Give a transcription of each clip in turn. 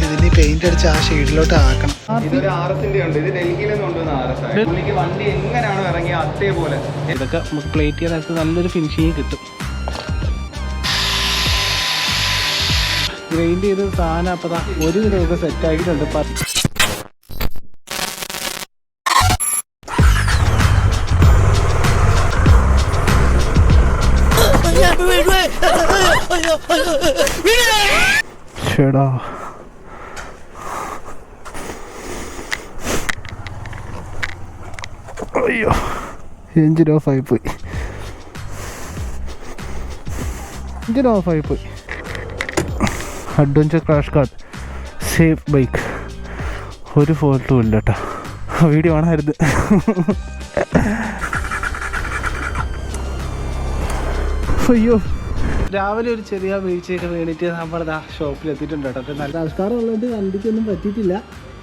ഇതിന് പെയിന്റ് അടിച്ച് ആ ഷെയ്ഡിലോട്ട് ആക്കണം. ഇതൊരു RS-ന്റെ ഉണ്ട്. ഇത് ഡൽഹിയിൽ നിന്ന് കൊണ്ടുവന്ന RS ആണ്. പുള്ളിക്ക് വണ്ടി എങ്ങനെയാണോ ഇറങ്ങിയ അതേപോലെ ഇതൊക്കെ നമുക്ക് പ്ലേറ്റ് ചെയ്യാനായിട്ട് നല്ലൊരു ഫിനിഷിങ് കിട്ടും. ഗ്രൈൻഡ് ചെയ്ത് സാധനം അപ്പോൾ ഒരു കിലോയൊക്കെ സെറ്റ് ആക്കിയിട്ടുണ്ട്. ചേടാ അയ്യോ, എഞ്ചിൻ ഓഫായി പോയി. Adventure crash card safe bike, ഒരു ഫോൾട്ടും ഇല്ല കേട്ടോ. വീഡിയോ ആണായിരുന്നു. അയ്യോ, രാവിലെ ഒരു ചെറിയ വീഴ്ചയൊക്കെ വീണിട്ട് നമ്മളിതാ ഷോപ്പിലെത്തിയിട്ടുണ്ട് കേട്ടോ. നല്ല ആൾക്കാർ ഉള്ളതുകൊണ്ട് വണ്ടിക്കൊന്നും പറ്റിയിട്ടില്ല.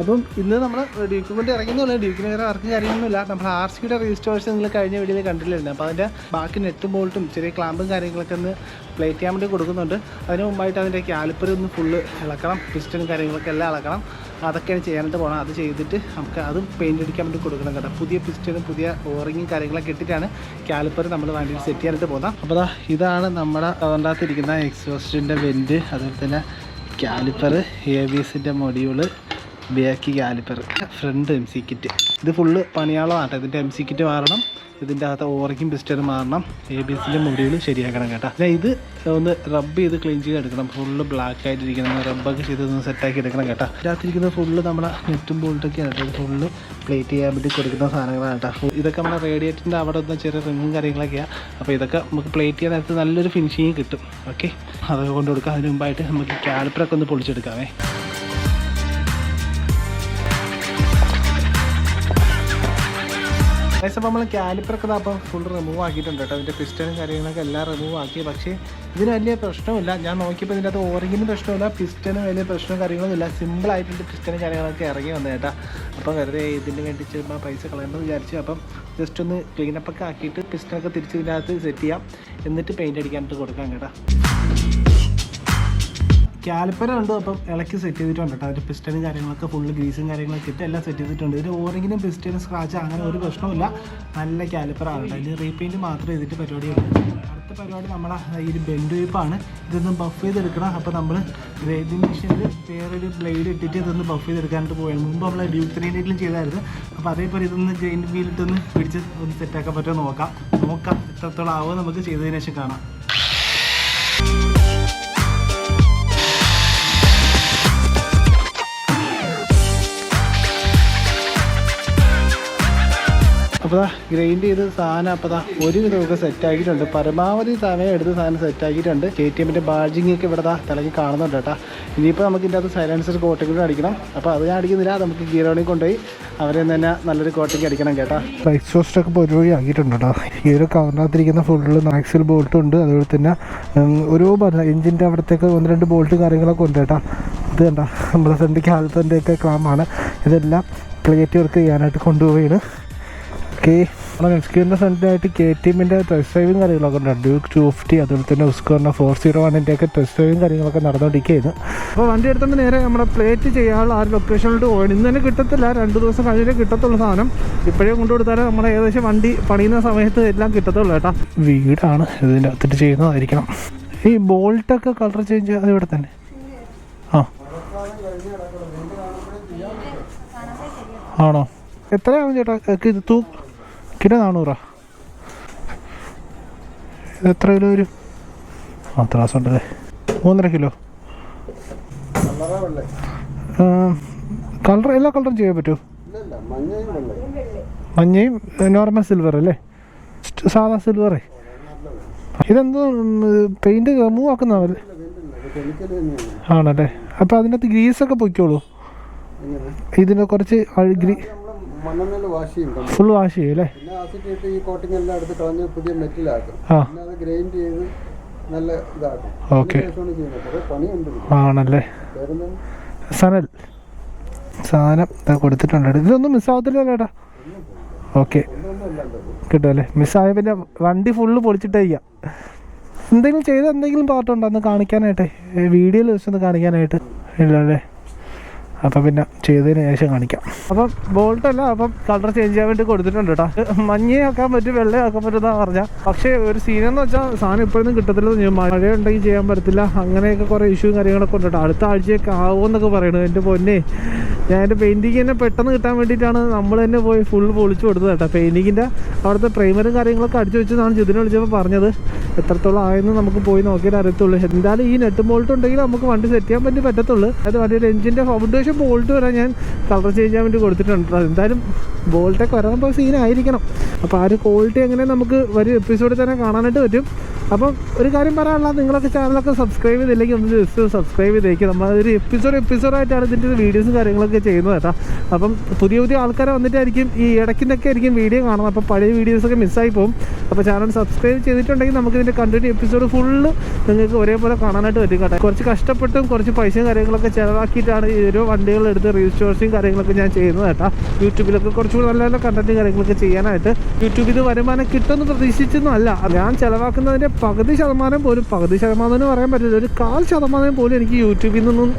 അപ്പം ഇന്ന് നമ്മൾ ഡ്യൂക്ക് കൊണ്ട് ഇറങ്ങുന്നുള്ളൂ. ഡ്യൂക്കിന് വേറെ വർക്കും കാര്യങ്ങളൊന്നുമില്ല. നമ്മൾ RC-യുടെ രജിസ്ട്രേഷൻ നിങ്ങൾ കഴിഞ്ഞ വീഡിയോയിൽ കണ്ടില്ലായിരുന്നു. അപ്പോൾ അതിൻ്റെ ബാക്കി നെറ്റും ബോൾട്ടും ചെറിയ ക്ലാമ്പും കാര്യങ്ങളൊക്കെ ഒന്ന് പ്ലേറ്റ് ചെയ്യാൻ വേണ്ടി കൊടുക്കുന്നുണ്ട്. അതിന് മുമ്പായിട്ട് അതിൻ്റെ കാലിപ്പർ ഒന്ന് ഫുള്ള് ഇളക്കണം, പിസ്റ്റനും കാര്യങ്ങളൊക്കെ എല്ലാം ഇളക്കണം. അതൊക്കെയാണ് ചെയ്യാനായിട്ട് പോകണം. അത് ചെയ്തിട്ട് നമുക്ക് അതും പെയിൻ്റ് അടിക്കാൻ വേണ്ടി കൊടുക്കണം കേട്ടോ. പുതിയ പിസ്റ്റനും പുതിയ ഓറിങ്ങും കാര്യങ്ങളൊക്കെ ഇട്ടിട്ടാണ് കാലിപ്പർ നമ്മൾ വണ്ടിയിൽ സെറ്റ് ചെയ്യാനായിട്ട് പോകുന്നത്. അപ്പോൾ ഇതാണ് നമ്മുടെ അതിനകത്തിരിക്കുന്ന എക്സോസ്റ്റിൻ്റെ വെൻറ്റ്, അതുപോലെ തന്നെ കാലിപ്പർ, ABS-ൻ്റെ module, back caliper, front MC kit. ഇത് ഫുള്ള് പണിയാളമാണ് കേട്ടോ. ഇതിൻ്റെ MC കിറ്റ് മാറണം, ഇതിൻ്റെ അകത്ത് ഓറിക്കും പിസ്റ്റനും മാറണം, ABS-ൻ്റെ മൊഡ്യൂൾ ശരിയാക്കണം കേട്ടോ. ഇത് ഒന്ന് റബ്ബ് ചെയ്ത് ക്ലീൻ ചെയ്ത് എടുക്കണം. ഫുള്ള് ബ്ലാക്ക് ആയിട്ടിരിക്കണം, റബ്ബൊക്കെ ചെയ്ത് ഒന്ന് സെറ്റാക്കി എടുക്കണം കേട്ടോ. ഇതിനകത്തിരിക്കുന്നത് ഫുള്ള് നമ്മുടെ നെറ്റും ബോൾട്ടൊക്കെയാണ് കേട്ടോ. ഫുള്ള് പ്ലേറ്റ് ചെയ്യാൻ വേണ്ടി കൊടുക്കുന്ന സാധനങ്ങളാണ് കേട്ടോ. ഇതൊക്കെ നമ്മുടെ റേഡിയേറ്ററിൻ്റെ അവിടെ നിന്ന് ചെറിയ റിങ്ങും കാര്യങ്ങളൊക്കെയാണ്. അപ്പോൾ ഇതൊക്കെ നമുക്ക് പ്ലേറ്റ് ചെയ്യാനായിട്ട് നല്ലൊരു ഫിനിഷിങ് കിട്ടും. ഓക്കെ, അതൊക്കെ കൊണ്ട് കൊടുക്കാം. അതിന് മുമ്പായിട്ട് നമുക്ക് കാലിപ്പറൊക്കെ ഒന്ന് പൊളിച്ചെടുക്കാമേ. അപ്പോൾ നമ്മൾ കാലിപ്പറൊക്കെ അപ്പോൾ ഫുൾ റിമൂവ് ആക്കിയിട്ടുണ്ട് കേട്ടോ. അതിൻ്റെ പിസ്റ്റനും കാര്യങ്ങളൊക്കെ എല്ലാം റിമൂവ് ആക്കി. പക്ഷേ ഇതിന് വലിയ പ്രശ്നമില്ല. ഞാൻ നോക്കിയപ്പോൾ ഇതിൻ്റെ അകത്ത് ഓറിങ്ങിനും പ്രശ്നമില്ല, പിസ്റ്റനും വലിയ പ്രശ്നവും കാര്യങ്ങളൊന്നുമില്ല. സിമ്പിളായിട്ട് പിസ്റ്റനും കാര്യങ്ങളൊക്കെ ഇറങ്ങി വന്നു കേട്ടോ. അപ്പോൾ വെറുതെ ഇതിന് വേണ്ടി ചുമ്മാ പൈസ കളയണമെന്ന് വിചാരിച്ചു. അപ്പം ജസ്റ്റ് ഒന്ന് ക്ലീനപ്പൊക്കെ ആക്കിയിട്ട് പിസ്റ്റനൊക്കെ തിരിച്ച് ഇതിൻ്റെ അകത്ത് സെറ്റ് ചെയ്യാം, എന്നിട്ട് പെയിൻ്റ് അടിക്കാനായിട്ട് കൊടുക്കാം കേട്ടോ. കാലിപ്പറുണ്ട്, അപ്പം ഇളക്കി സെറ്റ് ചെയ്തിട്ടുണ്ട് കേട്ടോ. അതിൻ്റെ പിസ്റ്റനും കാര്യങ്ങളൊക്കെ ഫുള്ള് ഗ്രീസും കാര്യങ്ങളൊക്കെ ഇട്ട് എല്ലാം സെറ്റ് ചെയ്തിട്ടുണ്ട്. ഇതിന് ഓറിങ്ങിനും പിസ്റ്റനും സ്ക്രാച്ച് അങ്ങനെ ഒരു പ്രശ്നമില്ല. നല്ല കാലിപ്പറാണ് കേട്ടോ. ഇതിന് റീപെയിൻറ്റ് മാത്രമേ ചെയ്തിട്ട് പരിപാടിയുള്ളൂ. അടുത്ത പരിപാടി നമ്മളെ ഈ ഒരു ബെൻഡ് വൈപ്പാണ്. ഇതൊന്ന് ബഫ് ചെയ്തെടുക്കണം. അപ്പോൾ നമ്മൾ ഗ്രേഡിംഗ് മെഷീനിൽ വേറൊരു ബ്ലേഡ് ഇട്ടിട്ട് ഇതൊന്ന് ബഫ് ചെയ്തെടുക്കാനായിട്ട് പോയത്. മുമ്പ് നമ്മൾ ഡ്യൂക്ക് 300 ചെയ്തായിരുന്നു. അപ്പോൾ അതേപോലെ ഇതൊന്ന് ഗ്രൈൻഡ് വീലിട്ടൊന്ന് പിടിച്ച് ഒന്ന് സെറ്റാക്കാൻ പറ്റുമോ നോക്കാം. എത്രത്തോളം ആവുമോ നമുക്ക് ചെയ്തതിന് ശേഷം കാണാം. അപ്പോൾ ഗ്രൈൻഡ് ചെയ്ത് സാധനം അപ്പോൾ ഒരു കിലോയൊക്കെ സെറ്റാക്കിയിട്ടുണ്ട്. പരമാവധി സമയം എടുത്ത് സാധനം സെറ്റാക്കിയിട്ടുണ്ട്. KTM-ൻ്റെ ബാഡ്ജിങ് ഒക്കെ ഇവിടെ തിളങ്ങി കാണുന്നുണ്ട് കേട്ടോ. ഇനിയിപ്പോൾ നമുക്ക് ഇതിൻ്റെ അകത്ത് സൈലൻസർ കോട്ടിംഗ് കൂടെ അടിക്കണം. അപ്പോൾ അത് ഞാൻ അടിക്കുന്നില്ല, നമുക്ക് ഗിയറോണിൽ കൊണ്ടുപോയി അവരെ തന്നെ നല്ലൊരു കോട്ടിങ് അടിക്കണം കേട്ടോ. എക്സോസ്റ്റൊക്കെ പരിപാടി ആക്കിയിട്ടുണ്ട് കേട്ടോ. ഈ ഒരു കവറിനകത്തിരിക്കുന്ന ഫുള്ള് ആക്സിൽ ബോൾട്ടും ഉണ്ട്. അതുപോലെ തന്നെ ഓരോ എഞ്ചിൻ്റെ അവിടത്തേക്ക് 1-2 ബോൾട്ട് കാര്യങ്ങളൊക്കെ ഉണ്ട് കേട്ടോ. ഇത് കണ്ട നമ്മുടെ ഫ്രണ്ട് കാലിപ്പറിൻ്റെ ഒക്കെ ക്ലാമ്പാണ്. ഇതെല്ലാം പ്ലേറ്റ് വർക്ക് ചെയ്യാനായിട്ട് കൊണ്ടുപോവുകയാണ്. ഓക്കെ, നമ്മുടെ നെക്സ്റ്റ് ഫ്രണ്ടിലായിട്ട് KTM-ൻ്റെ ടെസ്റ്റ് ഡ്രൈവും കാര്യങ്ങളൊക്കെ ഉണ്ട്. ഡ്യൂക്ക് 250, അതുപോലെ തന്നെ ഉസ്കോറിൻ്റെ 401 ഒക്കെ ടെസ്റ്റ് ഡ്രൈവും കാര്യങ്ങളൊക്കെ നടന്നുകൊണ്ടിരിക്കുകയായിരുന്നു. അപ്പോൾ വണ്ടി എടുത്തുകൊണ്ട് നേരെ നമ്മുടെ പ്ലേറ്റ് ചെയ്യാനുള്ള ആ ഒരു ലൊക്കേഷനിലോട്ട് പോകണം. ഇന്ന് തന്നെ കിട്ടത്തില്ല, 2 ദിവസം കഴിഞ്ഞിട്ടേ കിട്ടത്തുള്ളൂ സാധനം. ഇപ്പോഴേ കൊണ്ടുകൊടുത്താൽ നമ്മുടെ ഏകദേശം വണ്ടി പണിയുന്ന സമയത്ത് എല്ലാം കിട്ടത്തുള്ളൂ കേട്ടോ. വീടാണ്, ഇതിൻ്റെ അകത്തിട്ട് ചെയ്യുന്നതായിരിക്കണം. ഈ ബോൾട്ടൊക്കെ കളർ ചേഞ്ച് അത് ഇവിടെ തന്നെ ആണോ? എത്രയാവും ചേട്ടാ ഇത് കിലോ? 400. ഇത് എത്ര കിലോ വരും? അത്ര ഉണ്ടല്ലേ, 3.5 കിലോ. കളർ എല്ലാ കളറും ചെയ്യാൻ പറ്റുമോ? മഞ്ഞയും നോർമൽ സിൽവർ അല്ലേ, സാധാ സിൽവറേ. ഇതെന്തോ പെയിൻറ്റ് റിമൂവ് ആക്കുന്നതല്ലേ? ആണല്ലേ. അപ്പോൾ അതിനകത്ത് ഗ്രീസൊക്കെ പൊയ്ക്കോളൂ. ഇതിനെ കുറച്ച് ഫുൾ വാഷ് ചെയ്യും അല്ലേ? ഓക്കെ, ആണല്ലേ. സനൽ സാധനം കൊടുത്തിട്ടുണ്ട്. ഇതൊന്നും മിസ്സാവത്തില്ലല്ലോ ചേട്ടാ? ഓക്കെ, കിട്ടുമല്ലേ? മിസ്സായ പിന്നെ വണ്ടി ഫുള്ള് പൊളിച്ചിട്ട് വയ്ക്കാം. എന്തെങ്കിലും ചെയ്ത എന്തെങ്കിലും പാർട്ടുണ്ടോ അന്ന് കാണിക്കാനായിട്ടേ? വീഡിയോയിൽ ജസ്റ്റ് ഒന്ന് കാണിക്കാനായിട്ട് ഇല്ലല്ലേ? അപ്പം പിന്നെ ചെയ്തതിന് ശേഷം കാണിക്കാം. അപ്പം ബോൾട്ടല്ല, അപ്പം കളർ ചേഞ്ച് ചെയ്യാൻ വേണ്ടി കൊടുത്തിട്ടുണ്ട് കേട്ടോ. മഞ്ഞയാക്കാൻ പറ്റും, വെള്ളയാക്കാൻ പറ്റുമെന്നാണ് പറഞ്ഞാൽ. പക്ഷേ ഒരു സീനെന്ന് വെച്ചാൽ സാധനം ഇപ്പോഴൊന്നും കിട്ടത്തില്ല. മഴയുണ്ടെങ്കിൽ ചെയ്യാൻ പറ്റത്തില്ല, അങ്ങനെയൊക്കെ കുറേ ഇഷ്യൂവും കാര്യങ്ങളൊക്കെ ഉണ്ട് കേട്ടോ. അടുത്ത ആഴ്ചയൊക്കെ ആവുമെന്നൊക്കെ പറയണു. എൻ്റെ പൊന്നെ, ഞാൻ എൻ്റെ പെയിൻറ്റിങ് തന്നെ പെട്ടെന്ന് കിട്ടാൻ വേണ്ടിയിട്ടാണ് നമ്മൾ തന്നെ പോയി ഫുൾ പൊളിച്ചു കൊടുത്തത് കേട്ടോ. പെയിൻറ്റിങ്ങിൻ്റെ അവിടുത്തെ പ്രൈമറും കാര്യങ്ങളൊക്കെ അടിച്ചു വെച്ചതാണ് ജിതിനെ വിളിച്ചപ്പോൾ പറഞ്ഞത്. എത്രത്തോളം ആയെന്ന് നമുക്ക് പോയി നോക്കിയാൽ അറിയത്തുള്ളൂ. എന്തായാലും ഈ നെറ്റ് ബോൾട്ട് ഉണ്ടെങ്കിൽ നമുക്ക് വണ്ടി സെറ്റ് ചെയ്യാൻ വേണ്ടി പറ്റത്തുള്ളൂ. അത് വണ്ടിയുടെ എഞ്ചിൻ്റെ ഫൗണ്ടേഷൻ ബോൾട്ട് വരാൻ ഞാൻ കളർ ചേഞ്ച് ചെയ്യാൻ വേണ്ടി കൊടുത്തിട്ടുണ്ട്. എന്തായാലും ബോൾട്ടൊക്കെ വരാൻ സീനായിരിക്കണം. അപ്പോൾ ആ ഒരു ക്വാളിറ്റി എങ്ങനെ നമുക്ക് ഒരു എപ്പിസോഡിൽ തന്നെ കാണാനായിട്ട് പറ്റും. അപ്പം ഒരു കാര്യം പറയാനുള്ള, നിങ്ങളൊക്കെ ചാനലൊക്കെ സബ്സ്ക്രൈബ് ചെയ്തില്ലെങ്കിൽ ഒന്ന് ജസ്റ്റ് സബ്സ്ക്രൈബ് ചെയ്തേക്കും. നമ്മളൊരു എപ്പിസോഡായിട്ടാണ് ഇതിൻ്റെ വീഡിയോസും കാര്യങ്ങളൊക്കെ ചെയ്യുന്നത് കേട്ടോ. അപ്പം പുതിയ ആൾക്കാരെ വന്നിട്ടായിരിക്കും ഈ ഇടയ്ക്കിന്നൊക്കെ ആയിരിക്കും വീഡിയോ കാണുന്നത്. അപ്പോൾ പഴയ വീഡിയോസൊക്കെ മിസ്സായി പോകും. അപ്പോൾ ചാനൽ സബ്സ്ക്രൈബ് ചെയ്തിട്ടുണ്ടെങ്കിൽ നമുക്ക് ഇതിൻ്റെ കണ്ടിന്യൂ എപ്പിസോഡ് ഫുള്ള് നിങ്ങൾക്ക് ഒരേപോലെ കാണാനായിട്ട് പറ്റും കേട്ടോ. കുറച്ച് കഷ്ടപ്പെട്ടും കുറച്ച് പൈസയും കാര്യങ്ങളൊക്കെ ചിലവാക്കിയിട്ടാണ് ഈ ഓരോ വണ്ടികളെടുത്ത് റീസ്റ്റോർസിങ് കാര്യങ്ങളൊക്കെ ഞാൻ ചെയ്യുന്നത് കേട്ടോ. യൂട്യൂബിലൊക്കെ കുറച്ചുകൂടി നല്ല നല്ല കണ്ടൻറ്റും കാര്യങ്ങളൊക്കെ ചെയ്യാനായിട്ട്. യൂട്യൂബിൽ ഇത് വരുമാനം കിട്ടുമെന്ന് പ്രതീക്ഷിച്ചൊന്നും അല്ല. ഞാൻ ചിലവാക്കുന്നതിൻ്റെ പകുതി ശതമാനം എന്ന് പറയാൻ പറ്റില്ല, ഒരു 1/4% പോലും എനിക്ക് യൂട്യൂബിൽ നിന്നൊന്നും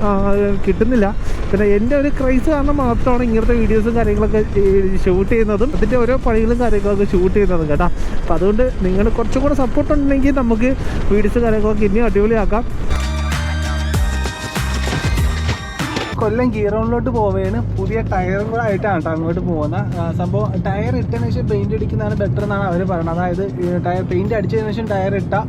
കിട്ടുന്നില്ല. പിന്നെ എൻ്റെ ഒരു ക്രൈസ് കാരണം മാത്രമാണ് ഇങ്ങനത്തെ വീഡിയോസും കാര്യങ്ങളൊക്കെ ഷൂട്ട് ചെയ്യുന്നതും അതിൻ്റെ ഓരോ പണികളും കാര്യങ്ങളൊക്കെ ഷൂട്ട് ചെയ്യുന്നതും കേട്ടോ. അപ്പം അതുകൊണ്ട് നിങ്ങൾ കുറച്ചും കൂടെ സപ്പോർട്ട് ഉണ്ടെങ്കിൽ നമുക്ക് വീഡിയോസ് കാര്യങ്ങളൊക്കെ ഇനിയും അടിപൊളിയാക്കാം. കൊല്ലം ഗീറോണിലോട്ട് പോവുകയാണ്. പുതിയ ടയറും കൂടെ ആയിട്ടാണ് കേട്ടോ അങ്ങോട്ട് പോകുന്നത്. സംഭവം ടയർ ഇട്ടതിന് ശേഷം പെയിൻറ് അടിക്കുന്നതാണ് ബെറ്റർ എന്നാണ് അവർ പറയുന്നത്. അതായത് ടയർ പെയിൻറ് അടിച്ചതിന് ശേഷം ടയർ ഇട്ടാൽ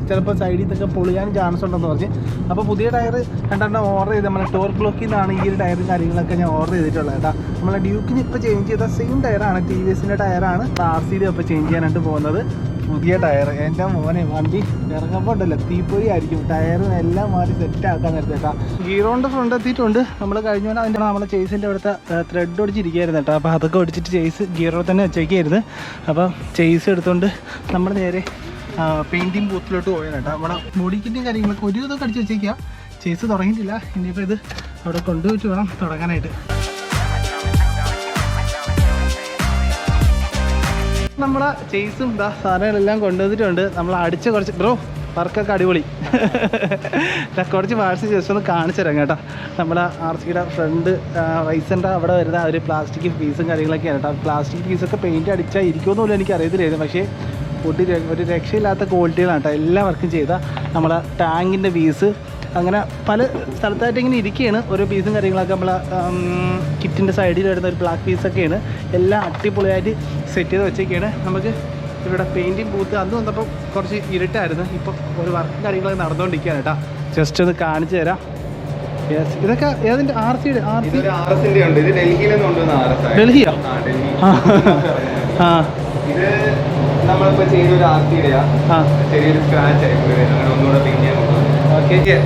ചിലപ്പോൾ സൈഡിൽ നിന്നൊക്കെ പൊളിയാൻ ചാൻസ് ഉണ്ടെന്ന് പറഞ്ഞ്. അപ്പോൾ പുതിയ ടയർ 2 ഓർഡർ ചെയ്ത് നമ്മളെ ടോർക്ക് ബ്ലോക്കിൽ നിന്നാണ് ഈ ഒരു ടയറും കാര്യങ്ങളൊക്കെ ഞാൻ ഓർഡർ ചെയ്തിട്ടുള്ളത് കേട്ടോ. നമ്മളെ ഡ്യൂക്കിന് ഇപ്പോൾ ചേഞ്ച് ചെയ്ത സെയിം ടയറാണ്, TVS ടയറാണ്. RCD ഇപ്പോൾ ചേഞ്ച് ചെയ്യാനായിട്ട് പോകുന്നത്. പുതിയ ടയർ എൻ്റെ മോനെ വണ്ടി ഇറങ്ങുമ്പോൾ ഉണ്ടല്ലോ തീപ്പൊരി ആയിരിക്കും. ടയറും എല്ലാം മാറി സെറ്റ് ആക്കാൻ നേരത്തെ കേട്ടോ. ഗീറോൻ്റെ ഫ്രണ്ട് എത്തിയിട്ടുണ്ട്. നമ്മൾ കഴിഞ്ഞ പോലെ അതിൻ്റെ നമ്മളെ ചേസിൻ്റെ അവിടുത്തെ ത്രെഡ് ഒടിച്ചിരിക്കുകയായിരുന്നു കേട്ടോ. അപ്പോൾ അതൊക്കെ ഒടിച്ചിട്ട് ചേസ് ഗീറോ തന്നെ വെച്ചേക്കായിരുന്നു. അപ്പം ചേസ് എടുത്തുകൊണ്ട് നമ്മൾ നേരെ പെയിൻറ്റിങ് ബൂത്തിലോട്ട് പോയാണ് കേട്ടോ. നമ്മുടെ ബോഡി കിറ്റും കാര്യങ്ങളൊക്കെ ഒരു ഇതൊക്കെ അടിച്ച് വെച്ചേക്കുക. ചേസ് തുടങ്ങിയിട്ടില്ല. ഇനിയിപ്പോൾ ഇത് അവിടെ കൊണ്ടുപോയിട്ട് വേണം തുടങ്ങാനായിട്ട്. നമ്മളെ ചേസും സാധനങ്ങളെല്ലാം കൊണ്ടുവന്നിട്ടുണ്ട്. നമ്മൾ അടിച്ച് കുറച്ച് ബ്രോ വർക്കൊക്കെ അടിപൊളി. കുറച്ച് പാർട്സ് ജസ്റ്റ് ഒന്ന് കാണിച്ചു തരാം കേട്ടോ. നമ്മുടെ RCയുടെ ഫ്രണ്ട് വൈസൻ്റെ അവിടെ വരുന്ന ഒരു പ്ലാസ്റ്റിക് പീസും കാര്യങ്ങളൊക്കെയാണ് കേട്ടോ. പ്ലാസ്റ്റിക് പീസൊക്കെ പെയിൻറ്റ് അടിച്ചാൽ ഇരിക്കുമെന്ന് പോലും എനിക്ക് അറിയത്തില്ലായിരുന്നു. പക്ഷേ ഒരു രക്ഷയില്ലാത്ത ക്വാളിറ്റികളാണ് കേട്ടോ എല്ലാ വർക്കും ചെയ്ത. നമ്മളെ ടാങ്കിൻ്റെ പീസ് അങ്ങനെ പല സ്ഥലത്തായിട്ട് ഇങ്ങനെ ഇരിക്കുകയാണ്. ഓരോ പീസും കാര്യങ്ങളൊക്കെ നമ്മളെ കിറ്റിൻ്റെ സൈഡിൽ വരുന്ന ഒരു ബ്ലാക്ക് പീസൊക്കെയാണ്. എല്ലാം അടിപൊളിയായിട്ട് സെറ്റ് ചെയ്ത് വെച്ചൊക്കെയാണ്. നമുക്ക് ഇവിടെ പെയിൻറ്റിങ് ബൂത്ത് അന്ന് വന്നപ്പോൾ കുറച്ച് ഇരുട്ടായിരുന്നു. ഇപ്പോൾ ഒരു വർക്കും കാര്യങ്ങളൊക്കെ നടന്നുകൊണ്ടിരിക്കുകയാണ് കേട്ടോ. ജസ്റ്റ് ഒന്ന് കാണിച്ചു തരാം. ഇതൊക്കെ ഏതിൻ്റെ RCയുടെ ഉണ്ട്. ഇത് ഡൽഹിയോ? ഇത് നമ്മളിപ്പോൾ ചെയ്തൊരു RCയുടെയാ. ചെറിയൊരു സ്ക്രാച്ച് ആയിപ്പോയി. അങ്ങനെ ഒന്നുകൂടെ പെയിന്റ് ചെയ്യാൻ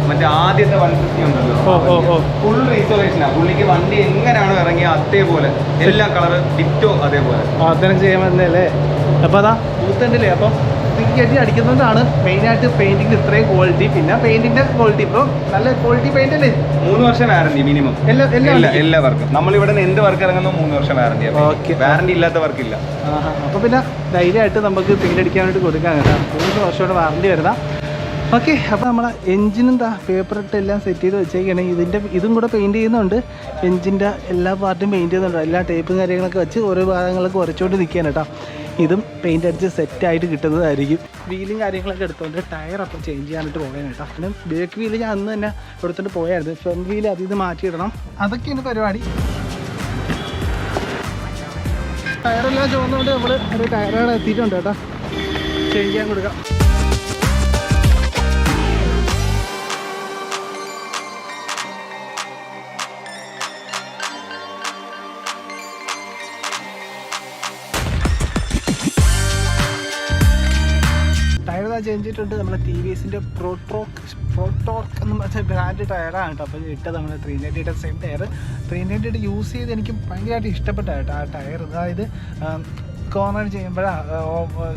മറ്റേ ആദ്യത്തെ 150 ഉണ്ടല്ലോ, ഫുൾ റീസ്റ്റോറേഷനാ. പുള്ളിക്ക് വണ്ടി എങ്ങനെയാണോ ഇറങ്ങിയ അതേപോലെ എല്ലാ കളറ് ഡിറ്റോ അതേപോലെ അതെല്ലാം ചെയ്യാൻ പറ്റുന്നല്ലേ. അപ്പോൾ അതാ ബൂത്തുണ്ടല്ലേ. അപ്പം കെട്ടി അടിക്കുന്നതുകൊണ്ടാണ് മെയിനായിട്ട് പെയിൻറ്റിങ് ഇത്രയും ക്വാളിറ്റി. പിന്നെ പെയിൻറ്റിൻ്റെ ക്വാളിറ്റി ഇപ്പോൾ നല്ല ക്വാളിറ്റി പെയിൻ്റ് അല്ലേ. 3 വർഷം വാറണ്ടി മിനിമം എല്ലാ വർക്കും. നമ്മളിവിടെ നിന്ന് എന്ത് വർക്ക് ഇറങ്ങുന്നോ 3 വർഷം വാറണ്ടി. ഓക്കെ, വാറണ്ടി ഇല്ലാത്ത വർക്കില്ല. അപ്പോൾ പിന്നെ ധൈര്യമായിട്ട് നമുക്ക് പെയിൻറ്റ് അടിക്കാൻ വേണ്ടി കൊടുക്കാൻ കേട്ടോ. 3 വർഷത്തോടെ വാറണ്ടി വരുന്ന. ഓക്കെ, അപ്പോൾ നമ്മളെ എൻജിനും പേപ്പറിട്ട് എല്ലാം സെറ്റ് ചെയ്ത് വെച്ചേക്കാണ്. ഇതും കൂടെ പെയിൻറ്റ് ചെയ്യുന്നുണ്ട്. എൻജിൻ്റെ എല്ലാ പാർട്ടും പെയിൻറ്റ് ചെയ്യുന്നുണ്ട്. എല്ലാ ടേപ്പും കാര്യങ്ങളൊക്കെ വെച്ച് ഓരോ ഭാഗങ്ങളൊക്കെ ഉരച്ചുകൊണ്ട് നിൽക്കുകയാണ് കേട്ടോ. ഇതും പെയിൻ്റ് അടിച്ച് സെറ്റായിട്ട് കിട്ടുന്നതായിരിക്കും. വീലും കാര്യങ്ങളൊക്കെ എടുത്തുകൊണ്ട് ടയർ അപ്പോൾ ചേഞ്ച് ചെയ്യാനായിട്ട് പോകാൻ കേട്ടോ. പിന്നെ ബാക്ക് വീല് ഞാൻ അന്ന് തന്നെ എടുത്തുകൊണ്ട് പോയായിരുന്നു. ഫ്രണ്ട് വീല് അതിൽ നിന്ന് മാറ്റിയിടണം. അതൊക്കെയാണ് പരിപാടി. ടയറെല്ലാം ചുവന്നുകൊണ്ട് നമ്മൾ ഒരു ടയറുകൾ എത്തിയിട്ടുണ്ട് കേട്ടോ. ചേഞ്ച് ചെയ്യാൻ കൊടുക്കാം. ചേഞ്ച് ചെയ്തിട്ടുണ്ട്. നമ്മുടെ TVSൻ്റെ പ്രോട്ടോർക്ക് എന്ന് പറഞ്ഞ ബ്രാൻഡ് ടയറാണ് കേട്ടോ. അപ്പോൾ ഇട്ടത് നമ്മൾ 390യുടെ സെയിം ടയർ 390 യൂസ് ചെയ്ത് എനിക്ക് ഭയങ്കരമായിട്ട് ഇഷ്ടപ്പെട്ട കേട്ടോ ആ ടയർ. അതായത് കോർണർ ചെയ്യുമ്പോഴാണ്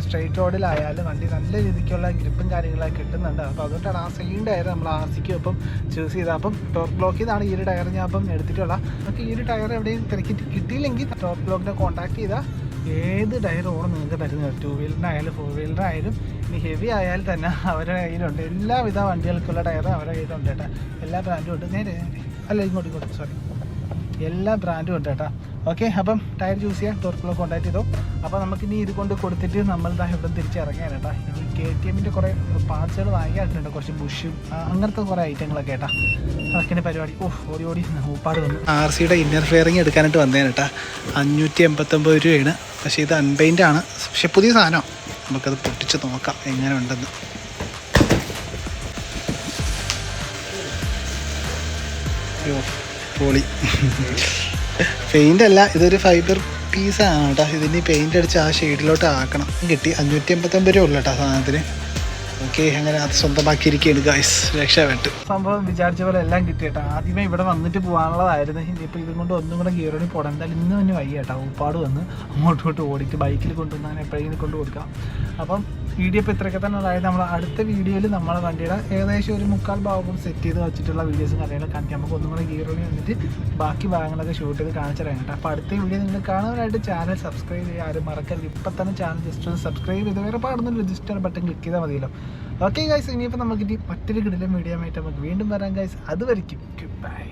സ്ട്രെയിറ്റ് റോഡിലായാലും വണ്ടി നല്ല രീതിക്കുള്ള ഗ്രിപ്പും കാര്യങ്ങളൊക്കെ കിട്ടുന്നുണ്ട്. അപ്പോൾ അതുകൊണ്ടാണ് ആ സെയിം ടയർ നമ്മൾ ആസിക്കും അപ്പം ചൂസ് ചെയ്തത്. അപ്പം ടോപ്പ് ബ്ലോക്കിൽ നിന്നാണ് ഈ ഒരു ടയർ ഞാൻ അപ്പം എടുത്തിട്ടുള്ള. നമുക്ക് ഈ ഒരു ടയർ എവിടെയും തിരക്കി കിട്ടിയില്ലെങ്കിൽ ടോപ്പ് ബ്ലോക്കിനെ കോൺടാക്ട് ചെയ്താൽ ഏത് ടയർ ഓണം നിങ്ങൾക്ക് തരുന്നത്. 2 വീലറിനായാലും 4 വീലറിനായാലും ഇനി ഹെവി ആയാലും തന്നെ അവരുടെ കയ്യിലുണ്ട്. എല്ലാവിധ വണ്ടികൾക്കുള്ള ടയർ അവരുടെ കയ്യിലുണ്ട് കേട്ടോ. എല്ലാ ബ്രാൻഡും ഉണ്ട്. നേരെ അല്ല ഇങ്ങോട്ട് സോറി, എല്ലാ ബ്രാൻഡും ഉണ്ട് കേട്ടോ. ഓക്കെ, അപ്പം ടയർ ചൂസ് ചെയ്യാൻ ടോപ്പ് ബ്ലോക്ക് കോൺടാക്ട് ചെയ്തോ. അപ്പോൾ നമുക്കിനി ഇത് കൊണ്ട് കൊടുത്തിട്ട് നമ്മളിതാ ഇവിടെ തിരിച്ചിറങ്ങിയാണ് കേട്ടോ. ഇനി KTM പാർട്സുകൾ വാങ്ങിയിട്ടുണ്ട്, കുറച്ച് ബുഷും അങ്ങനത്തെ കുറേ ഐറ്റങ്ങളൊക്കെ കേട്ടോ. അതൊക്കെ പരിപാടി. ഓടി ഊപ്പാട് വന്നു. RCയുടെ ഇന്നർ ഫെയറിങ് എടുക്കാനായിട്ട് വന്നേനെ കേട്ടോ. 589 രൂപയാണ്. പക്ഷേ ഇത് അൺപെയിൻ്റ് ആണ്. പക്ഷെ പുതിയ സാധനം, നമുക്കത് പൊട്ടിച്ച് നോക്കാം എങ്ങനെ ഉണ്ടെന്ന്. അയ്യോ പൊളി. പെയിൻ്റ് അല്ല, ഇതൊരു ഫൈബർ പീസാണ് കേട്ടോ. ഇതിന് പെയിൻ്റ് അടിച്ച് ആ ഷെയ്ഡിലോട്ട് ആക്കണം. കിട്ടി 589 രൂപ ഉള്ളു കേട്ടോ സാധനത്തിന്. ഓക്കെ, അങ്ങനെ അത് സ്വന്തമാക്കിയിരിക്കുകയാണ് ഗൈസ്. രക്ഷപ്പെട്ടു. സംഭവം വിചാരിച്ച പോലെ എല്ലാം കിട്ടി കേട്ടോ. ആദ്യമേ ഇവിടെ വന്നിട്ട് പോകാനുള്ളതായിരുന്നു. ഇനിയിപ്പോൾ ഇതും കൊണ്ട് ഒന്നും കൂടെ ഗിയറോണി പോടാൻ എന്തായാലും ഇന്ന് തന്നെ വയ്യ കേട്ടോ. ഊപ്പാട് വന്ന് അങ്ങോട്ട് ഓടിയിട്ട് ബൈക്കിൽ കൊണ്ടുവന്നാൽ എപ്പോഴെങ്കിലും കൊണ്ട് കൊടുക്കാം. അപ്പം വീഡിയോ ഇപ്പോൾ ഇത്രയൊക്കെ തന്നെ അതായത് നമ്മൾ അടുത്ത വീഡിയോയിൽ നമ്മളെ വണ്ടിയുടെ ഏകദേശം ഒരു 3/4 ഭാഗം സെറ്റ് ചെയ്ത് വെച്ചിട്ടുള്ള വീഡിയോസും കാര്യങ്ങളൊക്കെ കാണിക്കാം. നമുക്ക് ഒന്നും കൂടെ ഗിയറോണി വന്നിട്ട് ബാക്കി ഭാഗങ്ങളൊക്കെ ഷൂട്ട് ചെയ്ത് കാണിച്ചു തരാം കേട്ടോ. അപ്പോൾ അടുത്ത വീഡിയോ നിങ്ങൾ കാണാനായിട്ട് ചാനൽ സബ്സ്ക്രൈബ് ചെയ്യുക, ആരും മറക്കരുത്. ഇപ്പം തന്നെ ചാനൽ ജസ്റ്റ് ഒന്ന് സബ്സ്ക്രൈബ് ചെയ്ത് വേറെ പാടുന്ന രജിസ്റ്റർ ബട്ടൺ ക്ലിക്ക് ചെയ്താൽ മതിയല്ലോ. ഓക്കെ ഗൈസ്, ഇനിയിപ്പോൾ നമുക്കിനി മറ്റൊരു കിടിലൻ വീഡിയോ ആയിട്ട് നമുക്ക് വീണ്ടും വരാം ഗൈസ്. അതുവരെയ്ക്കും ബൈ.